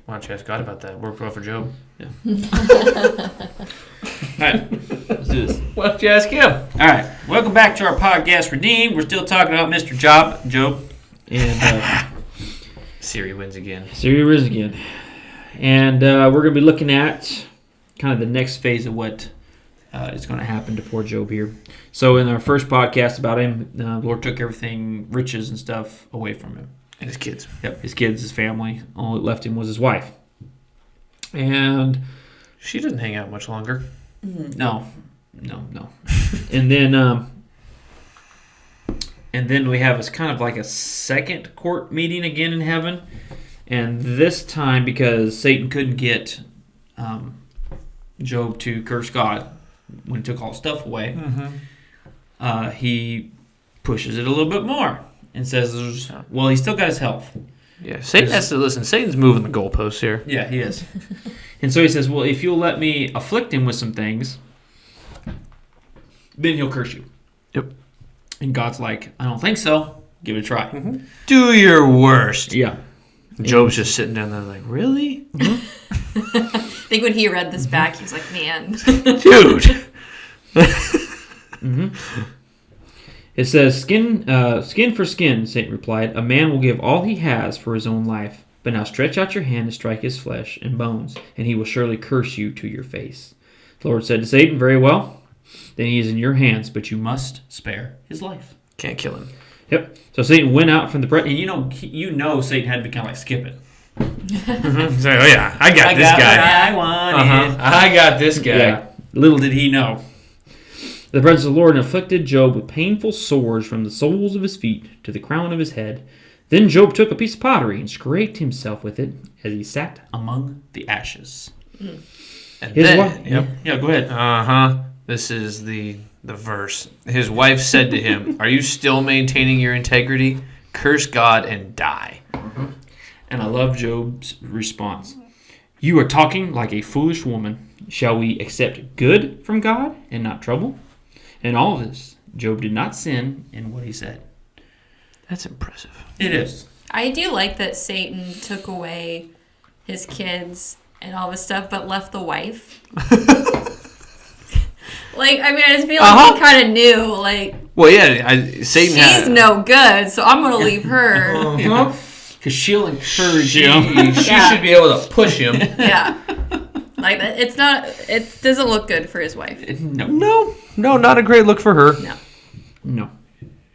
Why don't you ask God about that? It worked well for Job. Yeah. All right, let's do this. Why don't you ask him? All right, welcome back to our podcast, Redeemed. We're still talking about Mr. Job. And Siri wins again. Siri wins again. And we're going to be looking at kind of the next phase of what is going to happen to poor Job here. So in our first podcast about him, the Lord took everything, riches and stuff, away from him. And his kids. Yep, his kids, his family. All that left him was his wife. And she doesn't hang out much longer. No. And then we have this kind of like a second court meeting again in heaven. And this time, because Satan couldn't get Job to curse God when he took all his stuff away, he pushes it a little bit more and says, well, he's still got his health. Yeah, Satan has to listen. Satan's moving the goalposts here. Yeah, he is. And so he says, well, if you'll let me afflict him with some things, then he'll curse you. Yep. And God's like, I don't think so. Give it a try. Mm-hmm. Do your worst. Yeah. Job's just sitting down there like, really? I think when he read this back, he was like, man. Dude. It says, skin for skin, Satan replied. A man will give all he has for his own life. But now stretch out your hand and strike his flesh and bones, and he will surely curse you to your face. The Lord said to Satan, very well, then he is in your hands, but you must spare his life. Can't kill him. Yep. So Satan went out from the presence, and you know Satan had to kind of like skip it. So, oh yeah, I got this guy. I wanted. I got this guy. Yeah. Little did he know. The presence of the Lord afflicted Job with painful sores from the soles of his feet to the crown of his head. Then Job took a piece of pottery and scraped himself with it as he sat among the ashes. And His then, wife, yeah, go ahead. This is the verse. His wife said to him, "Are you still maintaining your integrity? Curse God and die." And I love Job's response. You are talking like a foolish woman. Shall we accept good from God and not trouble? In all of this, Job did not sin in what he said. That's impressive. It is. I do like that Satan took away his kids and all this stuff, but left the wife. Like, I mean, I just feel like he kind of knew, like, well, yeah, Satan she's no good, so I'm going to leave her. Because she'll encourage him. She should be able to push him. Yeah. Like, it doesn't look good for his wife. No, not a great look for her. No.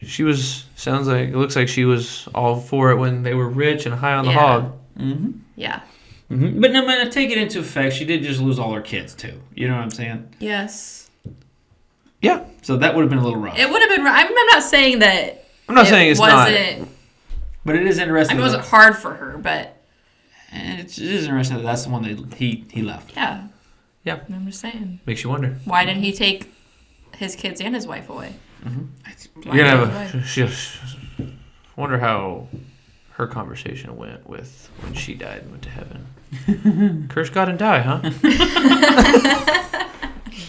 She it looks like she was all for it when they were rich and high on the hog. Mm-hmm. Yeah. Mm-hmm. But no, man, take it into effect, she did just lose all her kids, too. You know what I'm saying? Yes. Yeah. So that would have been a little rough. It would have been, I'm not saying that I'm not saying it's not. But it is interesting. I mean, it wasn't hard for her, but... And it is interesting that that's the one that he left. Yeah. Yeah. I'm just saying. Makes you wonder. Why didn't he take his kids and his wife away? Mm-hmm. You're going to have wonder how her conversation went with when she died and went to heaven. Curse God and die, huh?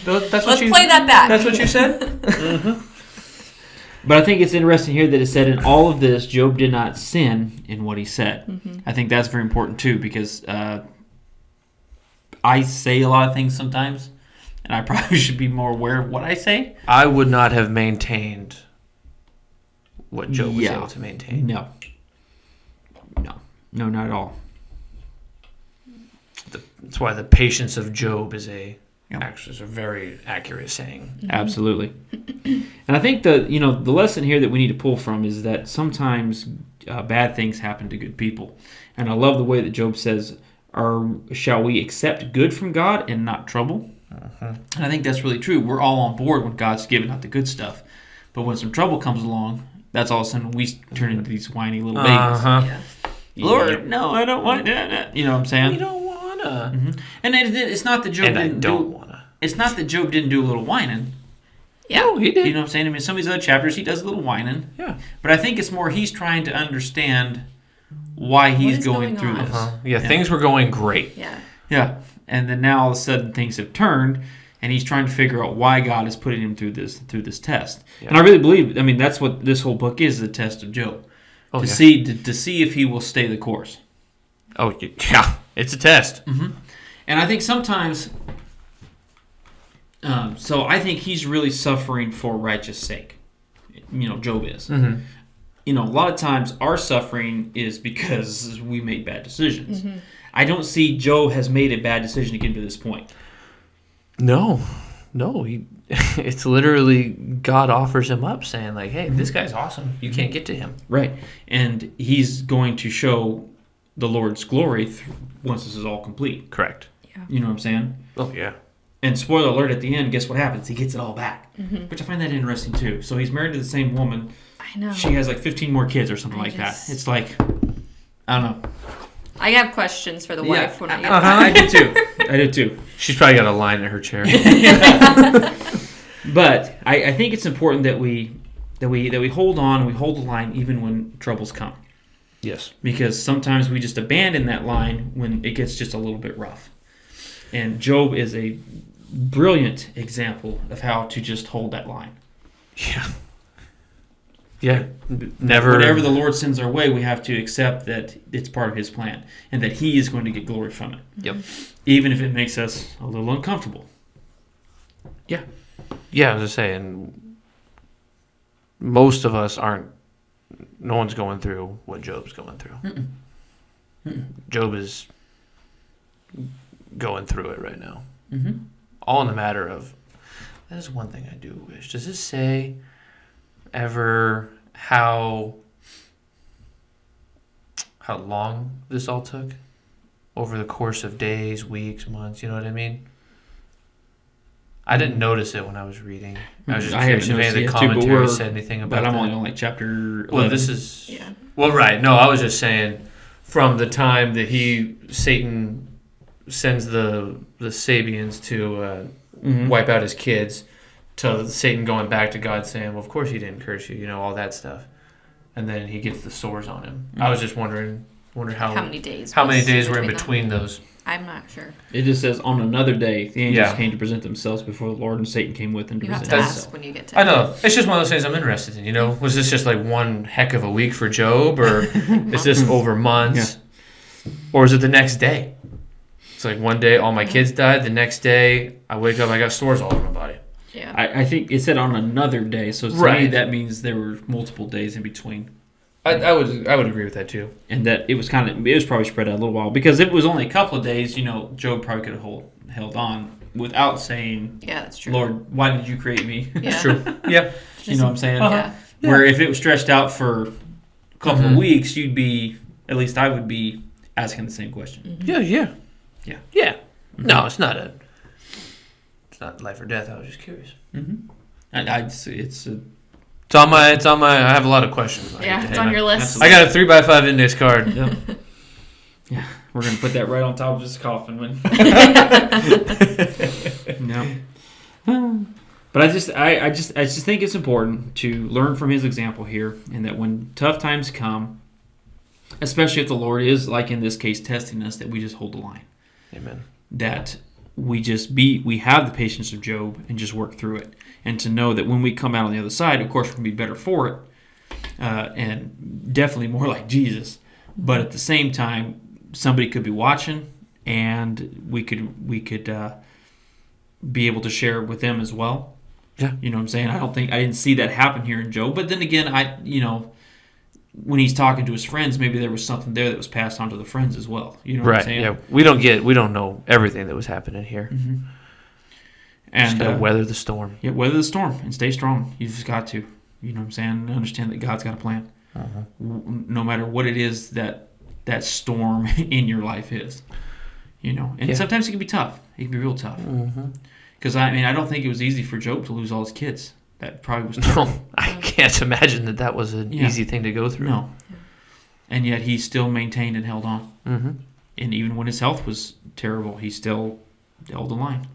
Let's play that back. That's what you said? Mm-hmm. But I think it's interesting here that it said in all of this, Job did not sin in what he said. Mm-hmm. I think that's very important too, because I say a lot of things sometimes, and I probably should be more aware of what I say. I would not have maintained what Job was able to maintain. No, not at all. That's why the patience of Job is actually a very accurate saying. Mm-hmm. Absolutely. And I think the lesson here that we need to pull from is that sometimes bad things happen to good people. And I love the way that Job says, shall we accept good from God and not trouble? Uh-huh. And I think that's really true. We're all on board when God's giving out the good stuff. But when some trouble comes along, that's all of a sudden we turn into these whiny little babies. Uh-huh. Yeah. Lord, no, I don't want that. You know what I'm saying? We don't want to. Mm-hmm. And it's not that Job It's not that Job didn't do a little whining. Yeah. No, he did. You know what I'm saying? I mean, some of these other chapters, he does a little whining. Yeah. But I think it's more he's trying to understand why he's going through this. Uh-huh. Yeah, things were going great. Yeah. Yeah. And then now all of a sudden things have turned, and he's trying to figure out why God is putting him through this test. Yeah. And I really believe, I mean, that's what this whole book is, the test of Job. To see if he will stay the course. Oh, yeah. It's a test. Mm-hmm. And I think sometimes, so I think he's really suffering for righteous sake. Job is. Mm-hmm. A lot of times our suffering is because we made bad decisions. Mm-hmm. I don't see Job has made a bad decision to get to this point. No. It's literally God offers him up saying like, hey, this guy's awesome. You can't get to him. Right. And he's going to show the Lord's glory once this is all complete. Correct. Yeah. You know what I'm saying? Oh, yeah. And spoiler alert, at the end, guess what happens? He gets it all back. Mm-hmm. Which I find that interesting too. So he's married to the same woman. I know. She has like 15 more kids or something like that. It's like, I don't know. I have questions for the wife when I get I do too. I do too. She's probably got a line in her chair. But I think it's important that we hold on and we hold the line even when troubles come. Yes. Because sometimes we just abandon that line when it gets just a little bit rough. And Job is a brilliant example of how to just hold that line. Yeah. Yeah. Never. Whatever the Lord sends our way, we have to accept that it's part of His plan and that He is going to get glory from it. Yep. Even if it makes us a little uncomfortable. Yeah. Yeah, I was just saying, most of us aren't, no one's going through what Job's going through. Mm-mm. Mm-mm. Job is going through it right now. Mm-hmm. All in the matter of, that is one thing I do wish. Does this say ever how long this all took? Over the course of days, weeks, months, you know what I mean? I didn't notice it when I was reading. I was just curious if any of the commentary said anything about that. But I'm that. only on like chapter 11. Well, this is... Yeah. Well, right. No, I was just saying from the time that Satan sends the Sabians to wipe out his kids to Satan going back to God saying, well, of course he didn't curse you, all that stuff. And then he gets the sores on him. I was just wondering how many days were in between those. I'm not sure. It just says, on another day, the angels came to present themselves before the Lord, and Satan came with them to You have present to himself. ask when you get to I know. It's just one of those things I'm interested in, Was this just like one heck of a week for Job, or is this over months? Yeah. Or is it the next day? It's like one day all my kids died, the next day I wake up, I got sores all over my body. Yeah. I think it said on another day, so to me that means there were multiple days in between. I would agree with that too. And that it was probably spread out a little while, because if it was only a couple of days, Job probably could have held on without saying, yeah, that's true. Lord, why did you create me? Yeah. That's true. Yeah. You know what I'm saying? Yeah. Where if it was stretched out for a couple of weeks, at least I would be asking the same question. Yeah. Mm-hmm. No, it's not life or death. I was just curious. Mm-hmm. It's on my. I have a lot of questions. It's on your list. I got a 3x5 index card. Yep. Yeah, we're gonna put that right on top of his coffin. No. But I just think it's important to learn from his example here, and that when tough times come, especially if the Lord is, like in this case, testing us, that we just hold the line. Amen. That we have the patience of Job and just work through it. And to know that when we come out on the other side, of course, we're going to be better for it, and definitely more like Jesus. But at the same time, somebody could be watching, and we could be able to share with them as well. Yeah. You know what I'm saying? I didn't see that happen here in Job. But then again, when he's talking to his friends, maybe there was something there that was passed on to the friends as well. You know what I'm saying? Yeah. We don't know everything that was happening here. Mm-hmm. And just gotta weather the storm. Yeah, weather the storm and stay strong. You just got to. You know what I'm saying? Understand that God's got a plan. Uh-huh. No matter what it is that storm in your life is. And sometimes it can be tough. It can be real tough. Because, I don't think it was easy for Job to lose all his kids. That probably was tough. No, I can't imagine that was an easy thing to go through. No. And yet he still maintained and held on. Mm-hmm. And even when his health was terrible, he still held the line.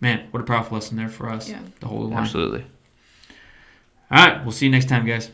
Man, what a powerful lesson there for us to hold the line. Absolutely. All right, we'll see you next time, guys.